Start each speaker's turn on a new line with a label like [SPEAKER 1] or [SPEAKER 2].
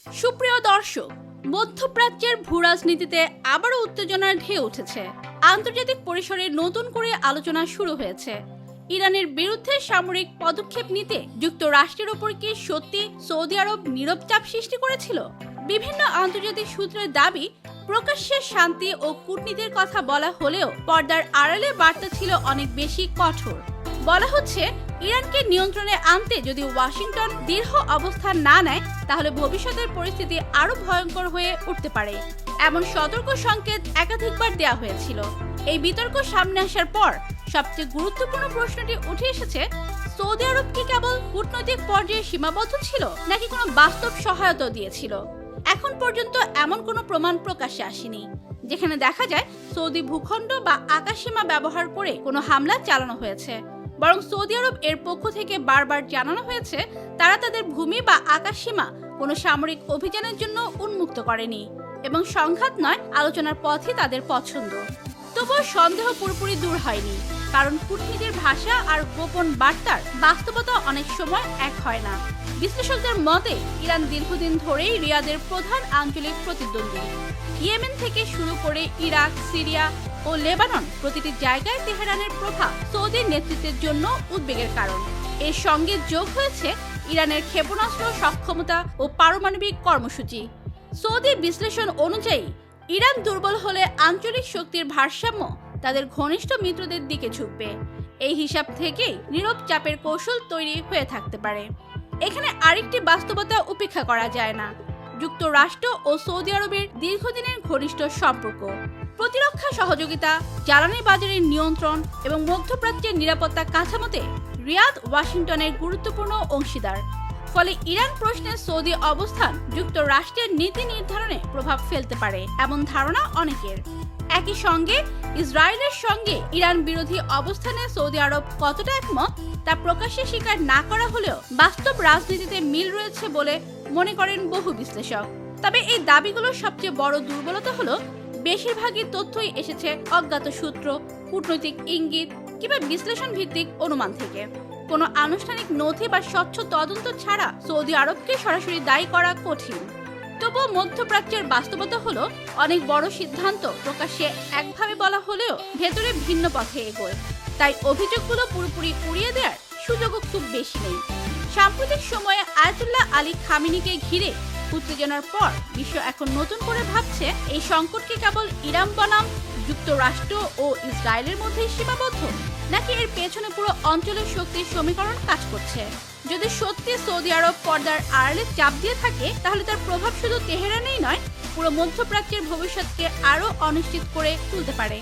[SPEAKER 1] সুপ্রিয় দর্শক, মধ্যপ্রাচ্যের ভূরাজনীতিতে আবারও উত্তেজনার ঢেউ উঠেছে। আন্তর্জাতিক পরিসরে নতুন করে আলোচনা শুরু হয়েছে। ইরানের বিরুদ্ধে সামরিক পদক্ষেপ নিতে যুক্তরাষ্ট্রের ওপর কি সত্যি সৌদি আরব নীরব চাপ সৃষ্টি করেছিল? বিভিন্ন আন্তর্জাতিক সূত্রের দাবি, প্রকাশ্যে শান্তি ও কূটনীতির কথা বলা হলেও পর্দার আড়ালে বার্তা ছিল অনেক বেশি কঠোর। বলা হচ্ছে, ইরানকে নিয়ন্ত্রণে আনতে যদি ওয়াশিংটন দৃঢ় অবস্থান না নেয়, তাহলে ভবিষ্যতের পরিস্থিতি আরো ভয়ঙ্কর হয়ে উঠতে পারে। এমন সতর্ক সংকেত একাধিকবার দেওয়া হয়েছিল। এই বিতর্ক সামনে আসার পর সবচেয়ে গুরুত্বপূর্ণ প্রশ্নটি উঠে এসেছে, সৌদি আরব কি কেবল কূটনৈতিক পর্যায়ে সীমাবদ্ধ ছিল, নাকি কোনো বাস্তব সহায়তা দিয়েছিল? এখন পর্যন্ত এমন কোনো প্রমাণ প্রকাশ্যে আসেনি যেখানে দেখা যায় সৌদি ভূখণ্ড বা আকাশসীমা ব্যবহার করে কোনো হামলা চালানো হয়েছে। বরং সৌদি আরব এর পক্ষ থেকে বারবার জানানো হয়েছে, তারা তাদের ভূমি বা আকাশসীমা কোনো সামরিক অভিযানের জন্য উন্মুক্ত করেনি এবং সংঘাত নয়, আলোচনার পথই তাদের পছন্দ। তবুও সন্দেহ পুরোপুরি দূর হয়নি, কারণ কূটনীতির ভাষা আর গোপন বার্তার বাস্তবতা অনেক সময় এক হয় না। বিশ্লেষকদের মতে, ইরান দীর্ঘদিন ধরেই রিয়াদের প্রধান আঞ্চলিক প্রতিদ্বন্দ্বী। ইয়েমেন থেকে শুরু করে ইরাক, সিরিয়া ও লেবানন, প্রতিটি জায়গায় তেহরানের প্রভাব সৌদির নেতৃত্বের জন্য উদ্বেগের কারণ। এর সঙ্গে যোগ হয়েছে ইরানের ক্ষেপণাস্ত্র সক্ষমতা ও পারমাণবিক কর্মসূচি। সৌদি বিশ্লেষণ অনুযায়ী, ইরান দুর্বল হলে আঞ্চলিক শক্তির ভারসাম্য তাদের ঘনিষ্ঠ মিত্রদের দিকে ঝুঁকবে। এই হিসাব থেকেই নীরব চাপের কৌশল তৈরি হয়ে থাকতে পারে। এখানে আরেকটি বাস্তবতা উপেক্ষা করা যায় না, যুক্তরাষ্ট্র ও সৌদি আরবের দীর্ঘদিনের ঘনিষ্ঠ সম্পর্ক। প্রতিরক্ষা সহযোগিতা, জ্বালানি বাজারের নিয়ন্ত্রণ এবং মধ্যপ্রাচ্যের নিরাপত্তা কাঠামোতে রিয়াদ ওয়াশিংটনের গুরুত্বপূর্ণ অংশীদার। ফলে ইরান প্রশ্নে সৌদি অবস্থান যুক্তরাষ্ট্রের নীতি নির্ধারণে প্রভাব ফেলতে পারে এমন ধারণা অনেকের। একই সঙ্গে ইসরায়েলের সঙ্গে ইরান বিরোধী অবস্থানে সৌদি আরব কতটা একমত তা প্রকাশ্যে স্বীকার না করা হলেও বাস্তব রাজনীতিতে মিল রয়েছে বলে মনে করেন বহু বিশ্লেষক। তবে এই দাবিগুলোর সবচেয়ে বড় দুর্বলতা হলো, বেশিরভাগই তথ্যই এসেছে অজ্ঞাত সূত্র, কূটনৈতিক ইঙ্গিত কিংবা বিশ্লেষণ ভিত্তিক অনুমান থেকে। কোনো আনুষ্ঠানিক নথি বা স্বচ্ছ তদন্ত ছাড়া সৌদি আরবকে সরাসরি দায়ী করা কঠিন। তবুও মধ্যপ্রাচ্যের বাস্তবতা হলো, অনেক বড় সিদ্ধান্ত প্রকাশ্যে একভাবে বলা হলেও ভেতরে ভিন্ন পথে এগোয়। তাই অভিযোগগুলো পুরোপুরি উড়িয়ে দেওয়ার সুযোগও খুব বেশি নেই। সাম্প্রতিক সময়ে আয়াতুল্লাহ আলী খামেনিকে ঘিরে উত্তেজনার পর বিশ্ব এখন নতুন করে ভাবছে, এই সংকটকে কেবল ইরান বনাম যুক্তরাষ্ট্র ও ইসরায়েলের মধ্যেই সীমাবদ্ধ, নাকি এর পেছনে পুরো অঞ্চলের শক্তির সমীকরণ কাজ করছে। যদি সত্যি সৌদি আরব পর্দার আড়ালে চাপ দিয়ে থাকে, তাহলে তার প্রভাব শুধু তেহরানেই নয়, পুরো মধ্যপ্রাচ্যের ভবিষ্যৎকে আরো অনিশ্চিত করে তুলতে পারে।